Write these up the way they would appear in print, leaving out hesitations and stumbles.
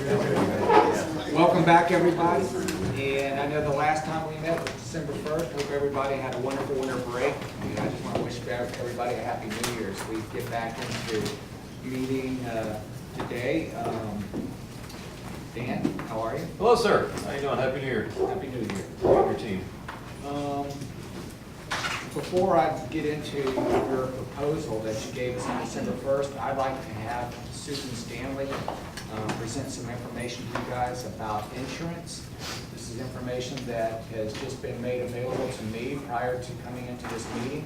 Welcome back, everybody. And I know the last time we met was December 1st. Hope everybody had a wonderful winter break. And I just want to wish everybody a happy New Year's. We get back into meeting today. Dan, how are you? Hello, sir. How you doing? Happy New Year. Happy New Year. Your team. Before I get into your proposal that you gave us on December 1st, I'd like to have Susan Stanley present some information to you guys about insurance. This is information that has just been made available to me prior to coming into this meeting,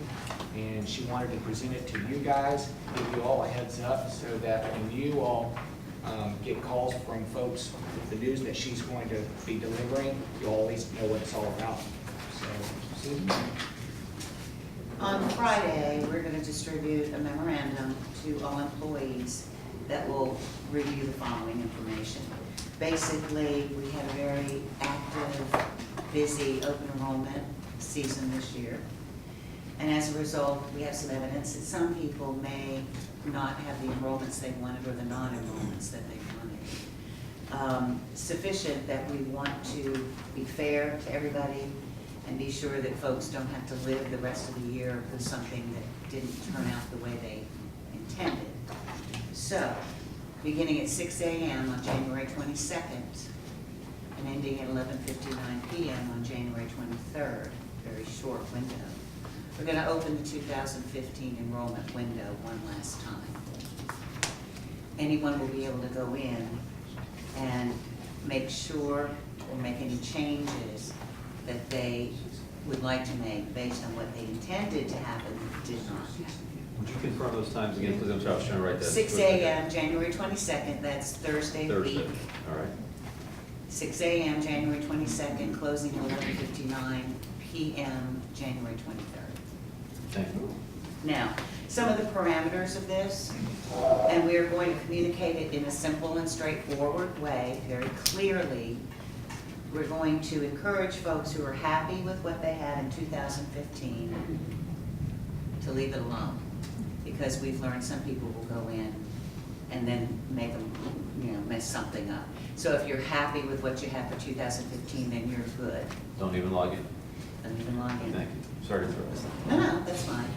and she wanted to present it to you guys, give you all a heads up so that when you all get calls from folks with the news that she's going to be delivering, you all at least know what it's all about. So, Susan? On Friday, we're going to distribute a memorandum to all employees that will review the following information. Basically, we had a very active, busy open enrollment season this year. And as a result, we have some evidence that some people may not have the enrollments they wanted or the non-enrollments that they wanted. Sufficient that we want to be fair to everybody and be sure that folks don't have to live the rest of the year with something that didn't turn out the way they intended. So, beginning at 6 a.m. on January 22nd and ending at 11:59 p.m. on January 23rd, very short window, we're going to open the 2015 enrollment window one last time. Anyone will be able to go in and make sure or make any changes that they would like to make based on what they intended to happen did not happen. Would you confirm those times again, please? I'm sorry, I was trying to write that. 6 a.m. January 22nd, that's Thursday week. All right. 6 a.m. January 22nd, closing at 11:59 p.m. January 23rd. Thank you. Now, some of the parameters of this, and we are going to communicate it in a simple and straightforward way, very clearly. We're going to encourage folks who are happy with what they had in 2015 to leave it alone, because we've learned some people will go in and then make them, mess something up. So if you're happy with what you have for 2015, then you're good. Don't even log in. Don't even log in. Thank you. Sorry to throw this. No, that's fine.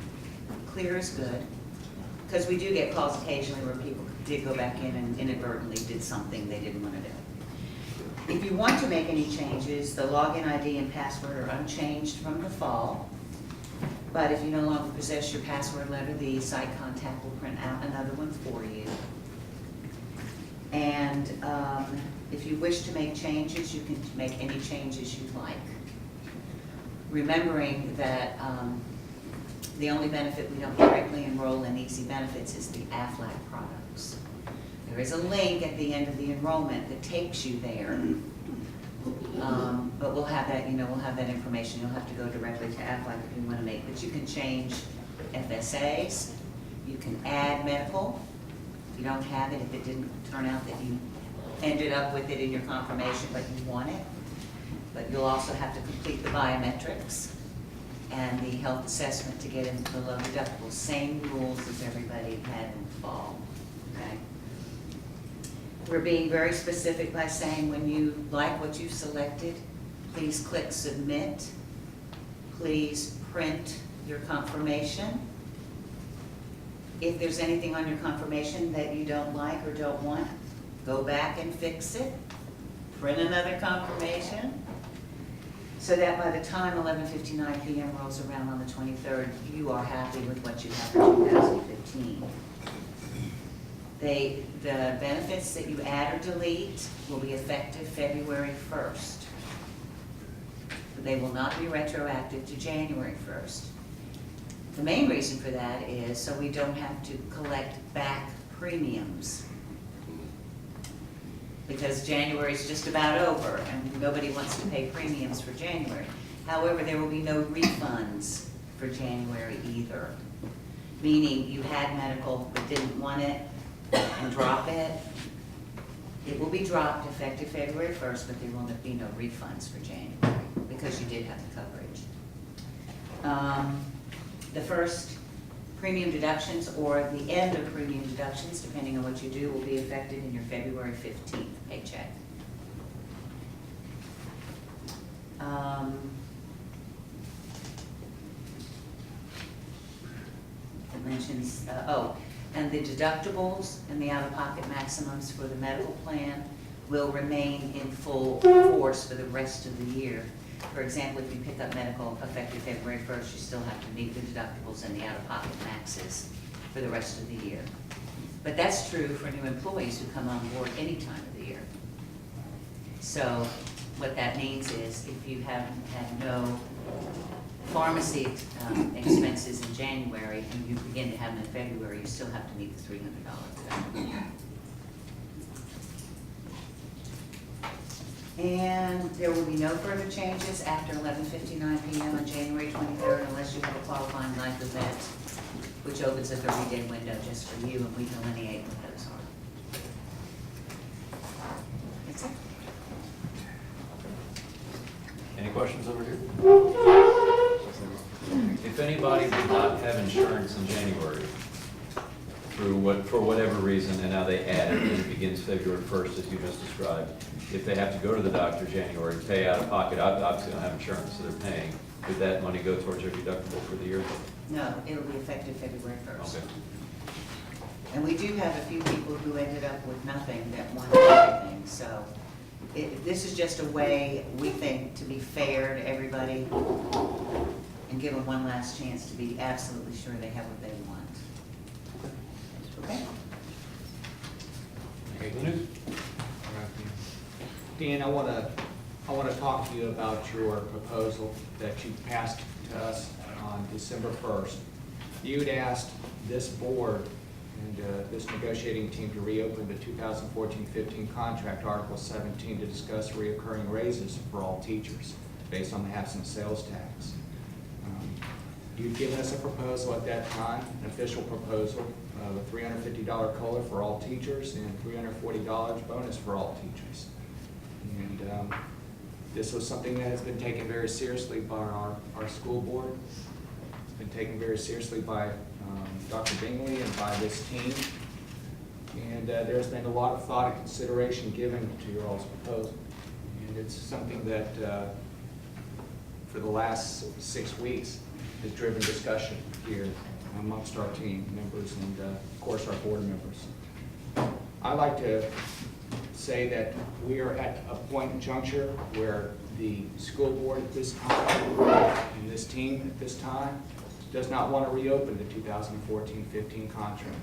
Clear is good. Because we do get calls occasionally where people did go back in and inadvertently did something they didn't want to do. If you want to make any changes, the login ID and password are unchanged from the fall. But if you no longer possess your password letter, the site contact will print out another one for you. And if you wish to make changes, you can make any changes you'd like. Remembering that the only benefit we don't directly enroll in Easy Benefits is the AFLAC products. There is a link at the end of the enrollment that takes you there. But we'll have that, we'll have that information. You'll have to go directly to AFLAC if you want to make, but you can change FSAs. You can add medical. If you don't have it, if it didn't turn out that you ended up with it in your confirmation, but you want it. But you'll also have to complete the biometrics and the health assessment to get into the low deductible. Same rules as everybody had in the fall, okay? We're being very specific by saying when you like what you've selected, please click submit. Please print your confirmation. If there's anything on your confirmation that you don't like or don't want, go back and fix it. Print another confirmation. So that by the time 11:59 p.m. rolls around on the 23rd, you are happy with what you have for 2015. The benefits that you add or delete will be effective February 1st. They will not be retroactive to January 1st. The main reason for that is so we don't have to collect back premiums. Because January is just about over and nobody wants to pay premiums for January. However, there will be no refunds for January either. Meaning you had medical but didn't want it and drop it. It will be dropped effective February 1st, but there will be no refunds for January because you did have the coverage. The first Premium deductions or the end of premium deductions, depending on what you do, will be effective in your February 15th paycheck. It mentions, and the deductibles and the out-of-pocket maximums for the medical plan will remain in full force for the rest of the year. For example, if you pick up medical effective February 1st, you still have to meet the deductibles and the out-of-pocket maxes for the rest of the year. But that's true for new employees who come on board any time of the year. So what that means is if you haven't had no pharmacy expenses in January and you begin to have them in February, you still have to meet the $300 deductible. And there will be no further changes after 11:59 p.m. on January 23rd unless you have a qualifying life event, which opens a 30-day window just for you, and we delineate what those are. That's it. Any questions over here? If anybody did not have insurance in January, for whatever reason, and now they add it, and it begins February 1st, as you just described, if they have to go to the doctor January, pay out of pocket, obviously don't have insurance, so they're paying, would that money go towards their deductible for the year? No, it'll be effective February 1st. Okay. And we do have a few people who ended up with nothing that wanted everything, so this is just a way, we think, to be fair to everybody and give them one last chance to be absolutely sure they have what they want. Okay? Okay. Dan, I want to talk to you about your proposal that you passed to us on December 1st. You'd asked this board and this negotiating team to reopen the 2014-15 contract, Article 17, to discuss reoccurring raises for all teachers based on the absent sales tax. You'd given us a proposal at that time, an official proposal of a $350 COLA for all teachers and $340 bonus for all teachers. And this was something that has been taken very seriously by our school board. It's been taken very seriously by Dr. Bingley and by this team. And there's been a lot of thought and consideration given to your all's proposal. And it's something that for the last 6 weeks has driven discussion here amongst our team members and of course our board members. I'd like to say that we are at a point in juncture where the school board at this time and this team at this time does not want to reopen the 2014-15 contract.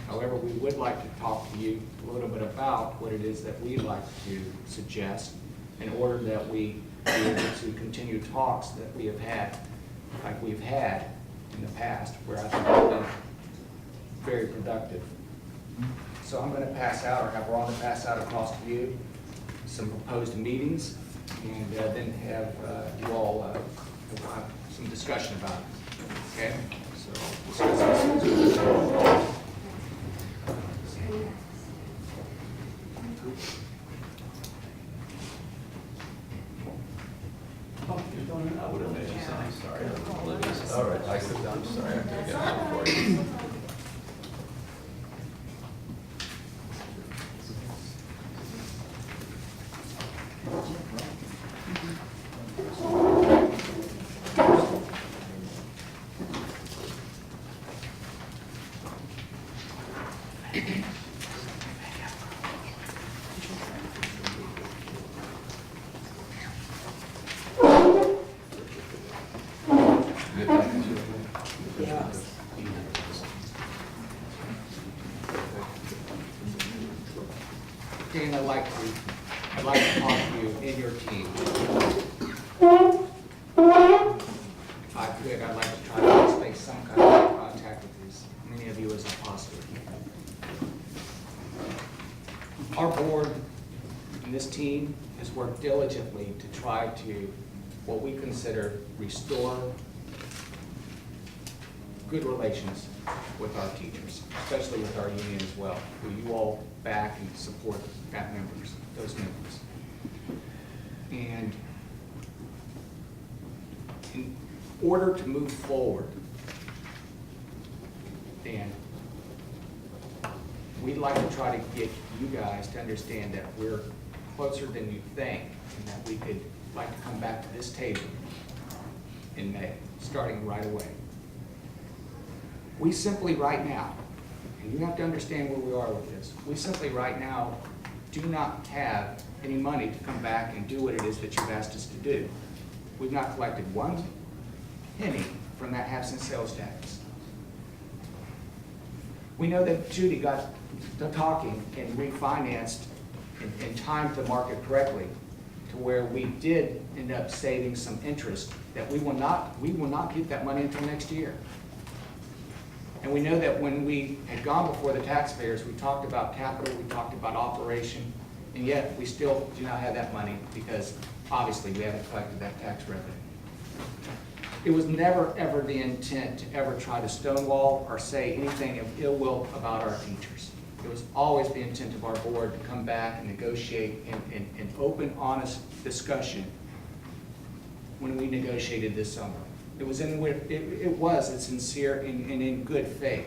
However, we would like to talk to you a little bit about what it is that we'd like to suggest in order that we be able to continue talks that we have had, like we've had in the past, where I think it's been very productive. So I'm going to pass out, or have Rhonda pass out across to you, some proposed meetings, and then have you all have some discussion about it. Okay? So discuss this. Oh, you're doing it? I would have made you sign, sorry. All right, I sit down, sorry, I have to get it for you. Dan, I'd like to talk to you and your team. If I could, I'd like to try to make some kind of contact with as many of you as I possibly can. Our board and this team has worked diligently to try to, what we consider, restore good relations with our teachers, especially with our union as well, who you all back and support that members, those members. And in order to move forward Dan, we'd like to try to get you guys to understand that we're closer than you think, and that we could like to come back to this table in May, starting right away. We simply right now, and you have to understand where we are with this, we simply right now do not have any money to come back and do what it is that you've asked us to do. We've not collected one penny from that half-cent sales tax. We know that Judy got to talking and refinanced and timed the market correctly to where we did end up saving some interest that we will not get that money until next year. And we know that when we had gone before the taxpayers, we talked about capital, we talked about operation, and yet we still do not have that money because obviously we haven't collected that tax revenue. It was never, ever the intent to ever try to stonewall or say anything of ill will about our teachers. It was always the intent of our board to come back and negotiate in open, honest discussion when we negotiated this summer. It was a sincere and in good faith.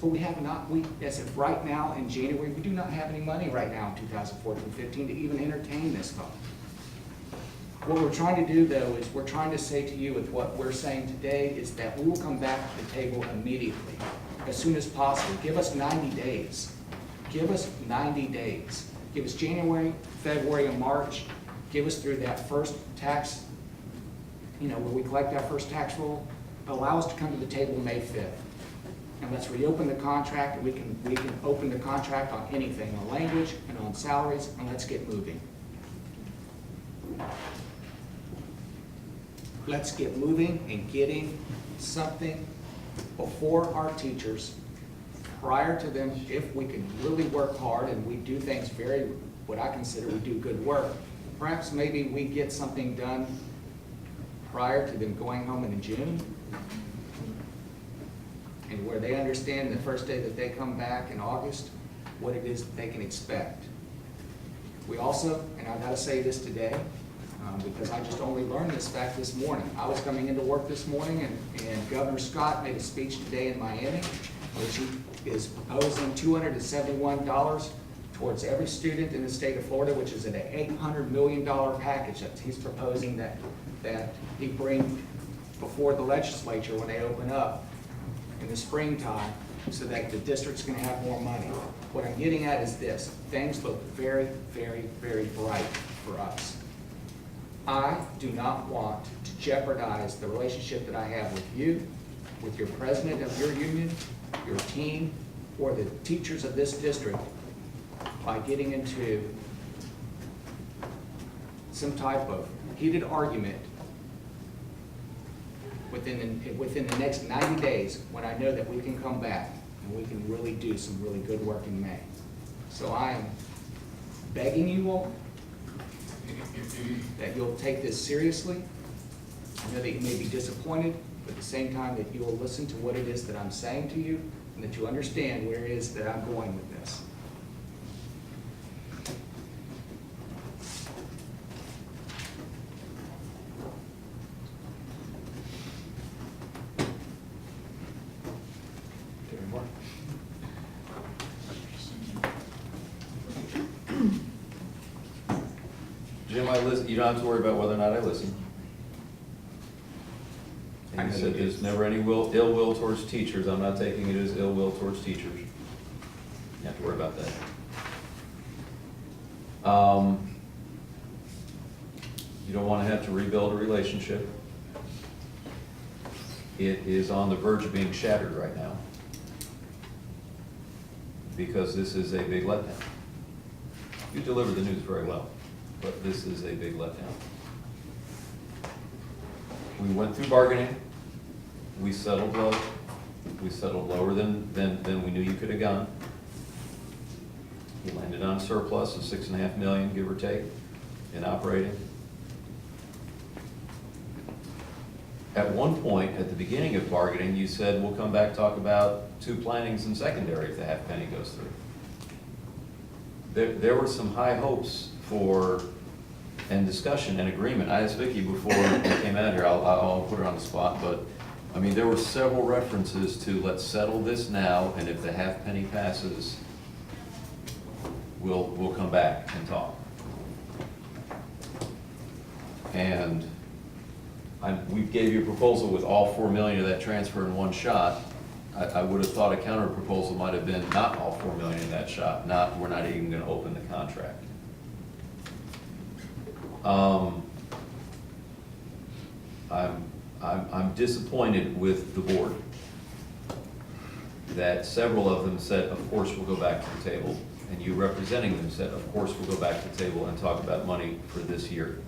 But we have not, as of right now in January, we do not have any money right now in 2014-15 to even entertain this fund. What we're trying to do, though, is we're trying to say to you with what we're saying today is that we will come back to the table immediately, as soon as possible. Give us 90 days. Give us 90 days. Give us January, February, and March. Give us through that first tax, where we collect that first tax roll. Allow us to come to the table May 5th. And let's reopen the contract. We can open the contract on anything, on language and on salaries, and let's get moving. Let's get moving and getting something before our teachers, prior to them, if we can really work hard and we do things what I consider we do good work, perhaps maybe we get something done prior to them going home in June, and where they understand the first day that they come back in August, what it is that they can expect. We also, and I've got to say this today, because I just only learned this fact this morning. I was coming into work this morning, and Governor Scott made a speech today in Miami, which he is proposing $271 towards every student in the state of Florida, which is an $800 million package that he's proposing that he bring before the legislature when they open up in the springtime, so that the district's going to have more money. What I'm getting at is this: things look very, very, very bright for us. I do not want to jeopardize the relationship that I have with you, with your president of your union, your team, or the teachers of this district by getting into some type of heated argument within the next 90 days, when I know that we can come back and we can really do some really good work in May. So I am begging you all that you'll take this seriously. I know that you may be disappointed, but at the same time that you will listen to what it is that I'm saying to you, and that you understand where it is that I'm going with this. Jim, I listen. You don't have to worry about whether or not I listen. And you said there's never any ill will towards teachers. I'm not taking it as ill will towards teachers. You have to worry about that. You don't want to have to rebuild a relationship. It is on the verge of being shattered right now, because this is a big letdown. You delivered the news very well, but this is a big letdown. We went through bargaining. We settled low. We settled lower than we knew you could have gone. We landed on a surplus of $6.5 million, give or take, in operating. At one point, at the beginning of bargaining, you said, we'll come back, talk about 2 plannings in secondary if the half penny goes through. There were some high hopes for, and discussion and agreement. I asked Vicki before we came out here, I'll put her on the spot, but I mean, there were several references to let's settle this now, and if the half penny passes, we'll come back and talk. And we gave you a proposal with all 4 million of that transfer in one shot. I would have thought a counter proposal might have been not all 4 million in that shot, not, we're not even gonna open the contract. I'm disappointed with the board that several of them said, of course, we'll go back to the table. And you representing them said, of course, we'll go back to the table and talk about money for this year.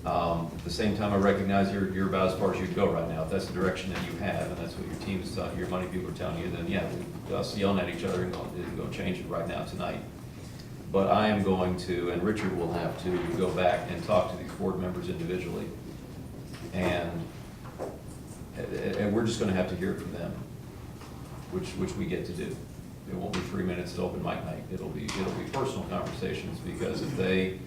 At the same time, I recognize you're about as far as you can go right now. If that's the direction that you have, and that's what your team is telling, your money people are telling you, then yeah, us yelling at each other isn't going to change it right now tonight. But I am going to, and Richard will have to, go back and talk to these board members individually. And we're just going to have to hear it from them, which we get to do. It won't be 3 minutes to open mic night. It'll be personal conversations, because if they,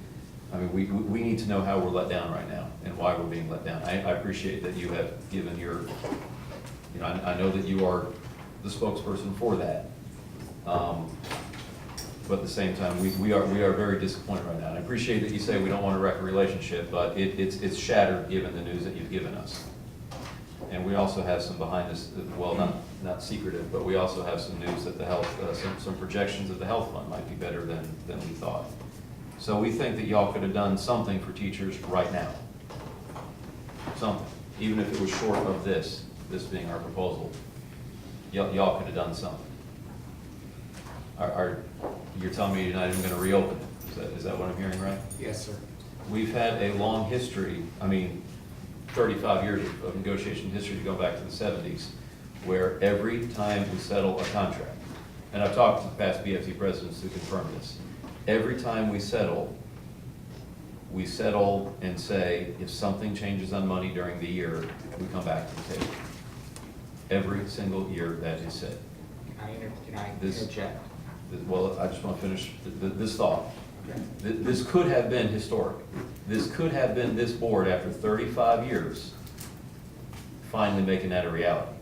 I mean, we need to know how we're let down right now and why we're being let down. I appreciate that you have given your, you know, I know that you are the spokesperson for that. But at the same time, we are very disappointed right now. And I appreciate that you say we don't want to wreck a relationship, but it's shattered given the news that you've given us. And we also have some behind us, well, not secretive, but we also have some news that the health, some projections of the health fund might be better than we thought. So we think that y'all could have done something for teachers right now. Something, even if it was short of this being our proposal. Y'all could have done something. You're telling me you're not even going to reopen it? Is that what I'm hearing, right? Yes, sir. We've had a long history, I mean, 35 years of negotiation history to go back to the 70s, where every time we settle a contract, and I've talked to the past BFT presidents who confirm this, every time we settle and say, if something changes on money during the year, we come back to the table. Every single year that is said. Can I interject? Well, I just want to finish this thought. Okay. This could have been historic. This could have been this board, after 35 years, finally making that a reality.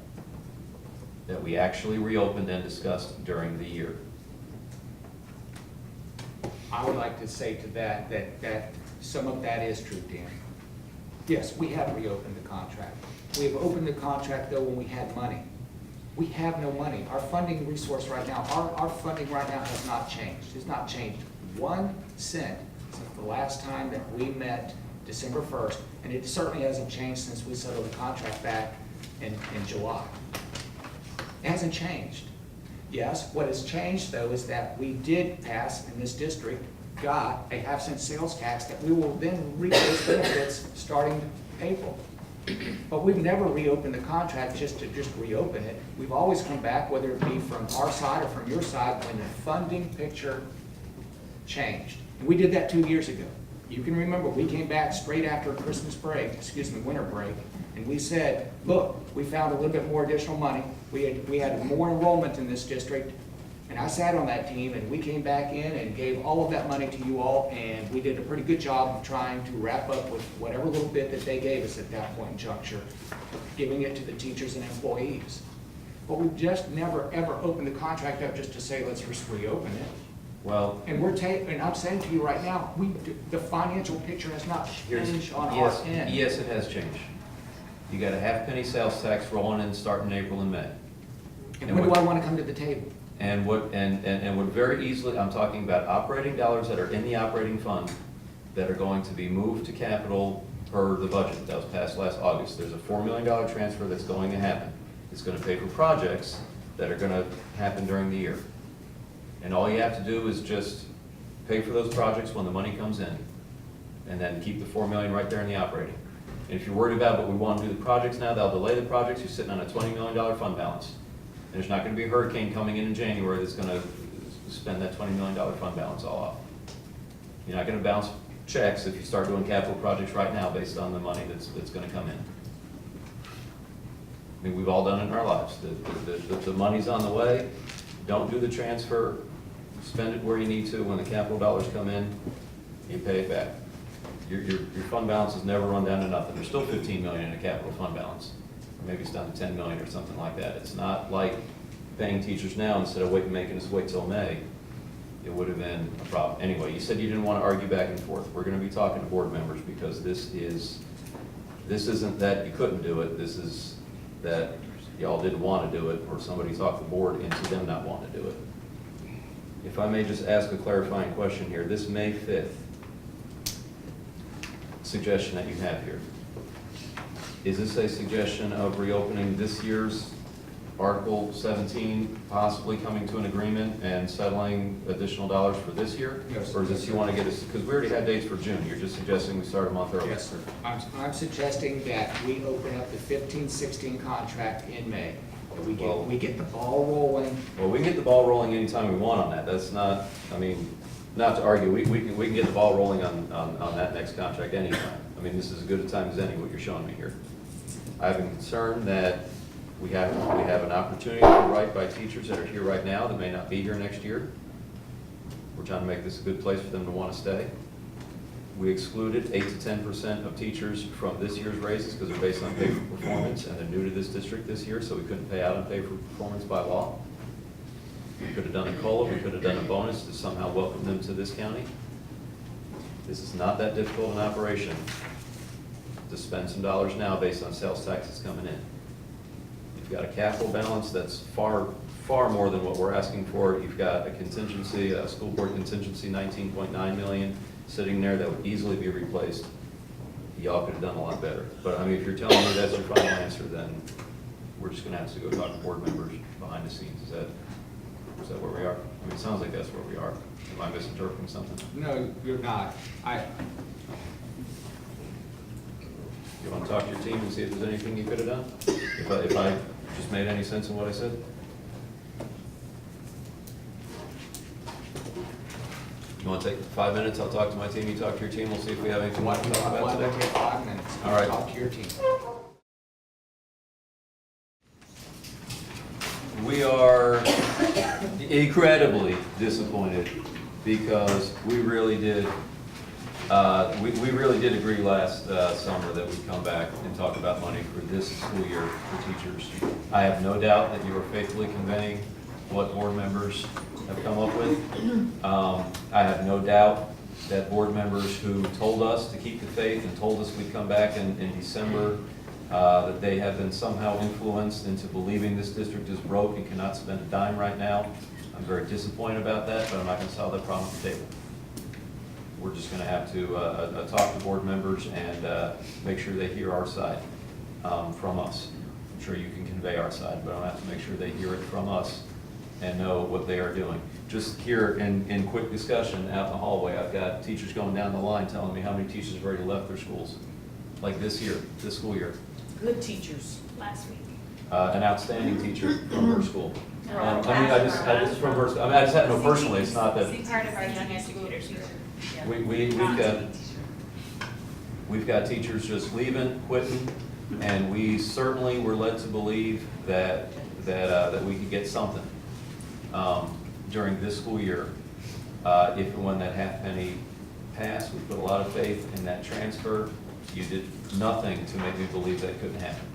That we actually reopened and discussed during the year. I would like to say to that some of that is true, Dan. Yes, we have reopened the contract. We have opened the contract, though, when we had money. We have no money. Our funding resource right now, our funding right now has not changed. It's not changed 1 cent since the last time that we met December 1st, and it certainly hasn't changed since we settled the contract back in July. It hasn't changed. Yes, what has changed, though, is that we did pass, in this district, got a half-cent sales tax that we will then reap those benefits starting April. But we've never reopened the contract just to reopen it. We've always come back, whether it be from our side or from your side, when the funding picture changed. And we did that 2 years ago. You can remember, we came back straight after Christmas break, winter break, and we said, look, we found a little bit more additional money. We had more enrollment in this district, and I sat on that team, and we came back in and gave all of that money to you all, and we did a pretty good job of trying to wrap up with whatever little bit that they gave us at that point in juncture, giving it to the teachers and employees. But we've just never, ever opened the contract up just to say, let's just reopen it. Well, And and I'm saying to you right now, the financial picture has not changed on our end. yes, it has changed. You got a half-penny sales tax rolling in starting April and May. And when do I want to come to the table? And would very easily, I'm talking about operating dollars that are in the operating fund that are going to be moved to capital per the budget that was passed last August. There's a $4 million transfer that's going to happen. It's going to pay for projects that are going to happen during the year. And all you have to do is just pay for those projects when the money comes in, and then keep the $4 million right there in the operating. And if you're worried about, but we want to do the projects now, they'll delay the projects, you're sitting on a $20 million fund balance. And there's not going to be a hurricane coming in January that's going to spend that $20 million fund balance all off. You're not going to bounce checks if you start doing capital projects right now based on the money that's going to come in. I mean, we've all done it in our lives. The money's on the way. Don't do the transfer. Spend it where you need to. When the capital dollars come in, you pay it back. Your fund balance has never run down to nothing. There's still $15 million in a capital fund balance. maybe it's down to 10 million or something like that. It's not like paying teachers now instead of making us wait till May. It would have been a problem. Anyway, you said you didn't want to argue back and forth. We're going to be talking to board members because this isn't that you couldn't do it. This is that y'all didn't want to do it, or somebody talked the board into them not wanting to do it. If I may just ask a clarifying question here, this May 5th suggestion that you have here, is this a suggestion of reopening this year's Article 17, possibly coming to an agreement and settling additional dollars for this year? Yes. Or is this you want to get us, because we already had dates for June, you're just suggesting we start a month early? Yes, sir. I'm suggesting that we open up the 15-16 contract in May. That we get the ball rolling. Well, we can get the ball rolling anytime we want on that. That's not, I mean, not to argue, we can get the ball rolling on that next contract anytime. I mean, this is as good a time as any, what you're showing me here. I have been concerned that we have an opportunity to write by teachers that are here right now that may not be here next year. We're trying to make this a good place for them to want to stay. We excluded 8 to 10% of teachers from this year's raises because they're based on pay for performance, and they're new to this district this year, so we couldn't pay out on pay for performance by law. We could have done a COLA, we could have done a bonus to somehow welcome them to this county. This is not that difficult an operation to spend some dollars now based on sales taxes coming in. You've got a capital balance that's far more than what we're asking for. You've got a contingency, a school board contingency, 19.9 million sitting there that would easily be replaced. Y'all could have done a lot better. But I mean, if you're telling me that's your final answer, then we're just gonna have to go talk to board members behind the scenes. Is that where we are? I mean, it sounds like that's where we are. Am I misinterpreting something? No, you're not. You want to talk to your team and see if there's anything you could have done? If I just made any sense in what I said? You want to take 5 minutes? I'll talk to my team, you talk to your team, we'll see if we have anything to talk about Why don't we today. take 5 minutes? All right. Talk to your team. We are incredibly disappointed because we really did agree last summer that we'd come back and talk about money for this school year for teachers. I have no doubt that you are faithfully conveying what board members have come up with. I have no doubt that board members who told us to keep the faith and told us we'd come back in December, that they have been somehow influenced into believing this district is broke and cannot spend a dime right now. I'm very disappointed about that, but I'm not going to solve that problem at the table. We're just going to have to talk to board members and make sure they hear our side from us. I'm sure you can convey our side, but I'll have to make sure they hear it from us and know what they are doing. Just here in quick discussion out in the hallway, I've got teachers going down the line telling me how many teachers have already left their schools, like this school year. Good teachers last week. An outstanding teacher from her school. I just from her. I just happen to know personally. It's not that. Part of our young educators. We've got teachers just leaving, quitting, and we certainly were led to believe that we could get something during this school year. If and when that half penny passed, we put a lot of faith in that transfer. You did nothing to make me believe that couldn't happen.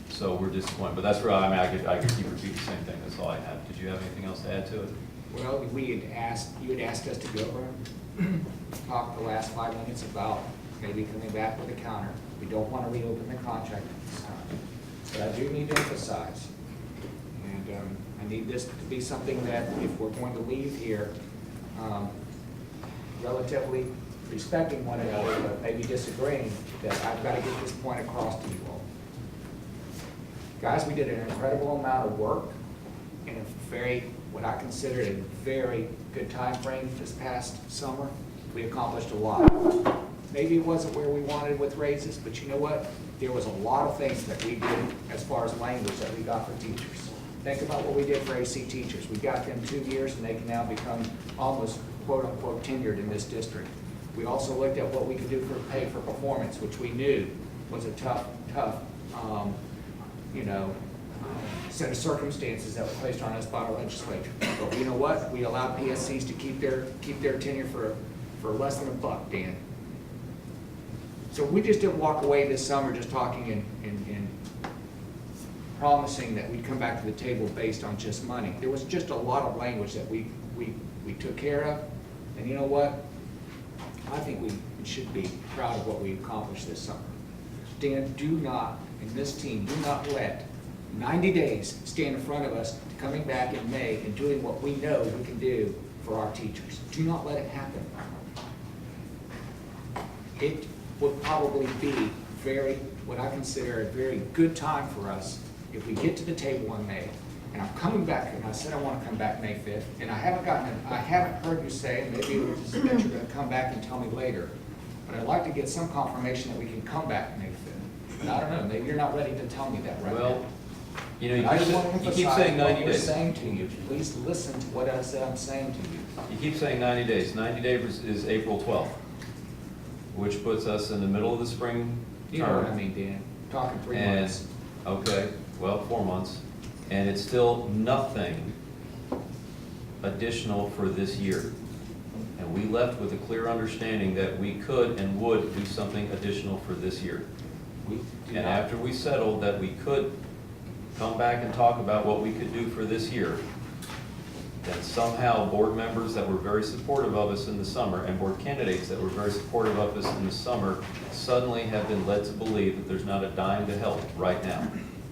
So we're disappointed, but that's where I could keep repeating the same thing. That's all I have. Did you have anything else to add to it? Well, you had asked us to go over and talk the last 5 minutes about maybe coming back with a counter. We don't want to reopen the contract at this time. But I do need to emphasize, and I need this to be something that if we're going to leave here relatively respecting one another, but maybe disagreeing, that I've got to get this point across to you all. Guys, we did an incredible amount of work in a what I consider a very good time frame this past summer. We accomplished a lot. Maybe it wasn't where we wanted with raises, but you know what? There was a lot of things that we did as far as language that we got for teachers. Think about what we did for AC teachers. We got them 2 years and they can now become almost quote unquote tenured in this district. We also looked at what we could do for pay for performance, which we knew was a tough set of circumstances that were placed on us by our legislature. But you know what? We allowed PSCs to keep their tenure for less than $1, Dan. So we just didn't walk away this summer just talking in promising that we'd come back to the table based on just money. There was just a lot of language that we took care of, and you know what? I think we should be proud of what we accomplished this summer. Dan, do not, and this team, do not let 90 days stand in front of us coming back in May and doing what we know we can do for our teachers. Do not let it happen. It would probably be what I consider a very good time for us if we get to the table in May. And I'm coming back, and I said I want to come back May 5th, and I haven't heard you say, maybe it's that you're going to come back and tell me later, but I'd like to get some confirmation that we can come back May 5th. But I don't know, maybe you're not ready to tell me that right now. Well, you know, I just want to you keep emphasize saying what 90 we're days. saying to you. Please listen to what I'm saying to you. You keep saying 90 days. 90 days is April 12th, which puts us in the middle of the spring You know what I term. mean, Dan? Talking 3 And, months. okay, well, 4 months, and it's still nothing additional for this year. And we left with a clear understanding that we could and would do something additional for this year. We do And not- after we settled that we could come back and talk about what we could do for this year, then somehow board members that were very supportive of us in the summer and board candidates that were very supportive of us in the summer suddenly have been led to believe that there's not a dime to help right now,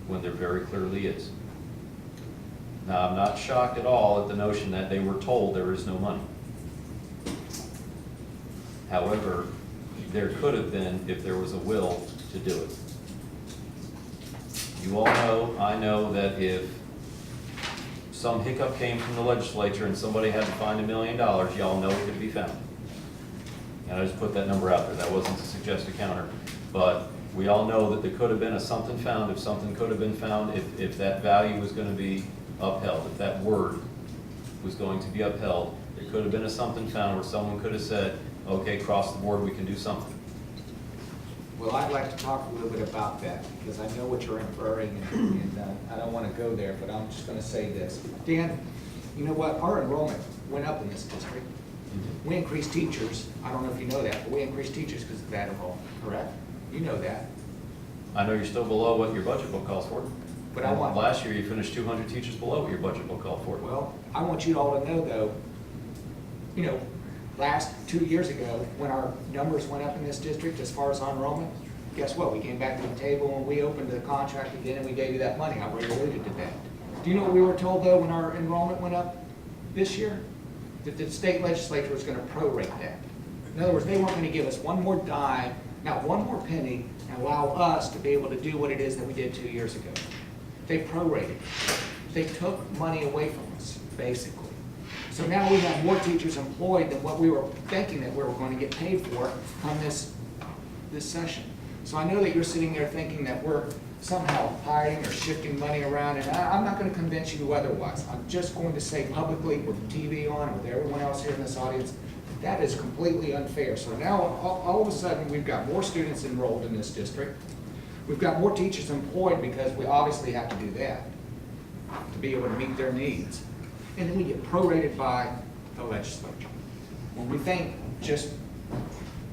when there very clearly is. Now, I'm not shocked at all at the notion that they were told there is no money. However, there could have been if there was a will to do it. You all know, I know that if some hiccup came from the legislature and somebody had to find $1 million, y'all know it could be found. And I just put that number out there. That wasn't to suggest a counter. But we all know that there could have been a something found, if something could have been found, if that value was going to be upheld, if that word was going to be upheld, there could have been a something found where someone could have said, okay, across the board, we can do something. Well, I'd like to talk a little bit about that, because I know what you're inferring, and I don't want to go there, but I'm just going to say this. Dan, you know what? Our enrollment went up in this district. We increased teachers. I don't know if you know that, but we increased teachers because of that enrollment, correct? You know that. I know you're still below what your budget book calls for. But I want- Last year, you finished 200 teachers below what your budget book called for. Well, I want you all to know, though, you know, last 2 years ago, when our numbers went up in this district as far as our enrollment, guess what? We came back to the table and we opened the contract again and we gave you that money. I already alluded to that. Do you know what we were told, though, when our enrollment went up this year? That the state legislature was going to prorate that. In other words, they weren't going to give us one more dime, not one more penny, and allow us to be able to do what it is that we did 2 years ago. They prorated. They took money away from us, basically. So now we have more teachers employed than what we were thinking that we were going to get paid for come this session. So I know that you're sitting there thinking that we're somehow hiding or shifting money around, and I'm not going to convince you otherwise. I'm just going to say publicly with the TV on and with everyone else here in this audience, that is completely unfair. So now all of a sudden we've got more students enrolled in this district. We've got more teachers employed because we obviously have to do that to be able to meet their needs. And then we get prorated by the legislature. When we think just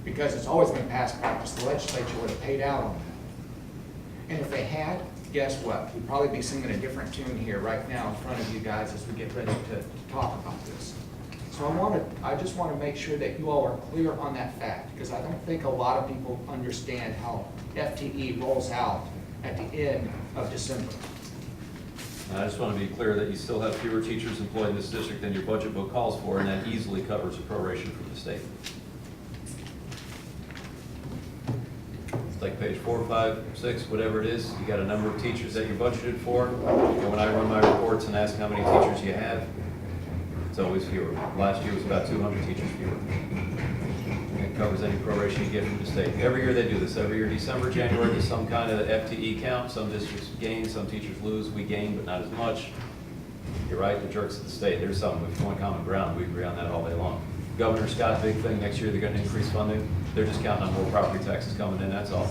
because it's always been past practice, the legislature would have paid out on that. And if they had, guess what? We'd probably be singing a different tune here right now in front of you guys as we get ready to talk about this. So I just want to make sure that you all are clear on that fact, because I don't think a lot of people understand how FTE rolls out at the end of December. I just want to be clear that you still have fewer teachers employed in this district than your budget book calls for, and that easily covers a proration from the state. It's like page 4, 5, 6, whatever it is, you got a number of teachers that you're budgeted for, and when I run my reports and ask how many teachers you have, it's always fewer. Last year was about 200 teachers fewer. It covers any proration you get from the state. Every year they do this. Every year, December, January, there's some kind of FTE count. Some districts gain, some teachers lose. We gain, but not as much. You're right, the jerks of the state. There's something with one common ground. We agree on that all day long. Governor Scott, big thing, next year they're going to increase funding. They're just counting on more property taxes coming in, that's all.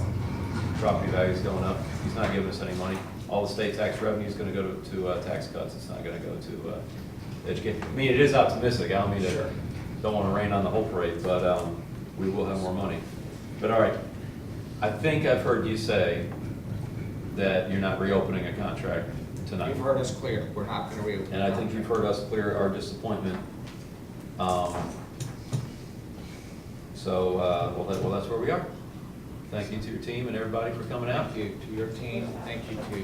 Property value's going up. He's not giving us any money. All the state tax revenue is going to go to tax cuts. It's not going to go to education. I mean, it is optimistic. I don't mean to, don't want to rain on the whole parade, but we will have more money. But all right, I think I've heard you say that you're not reopening a contract tonight. You've heard us clear, we're not gonna reopen. And I think you've heard us clear our disappointment. Well, that's where we are. Thank you to your team and everybody for coming out. Thank you to your team, thank you to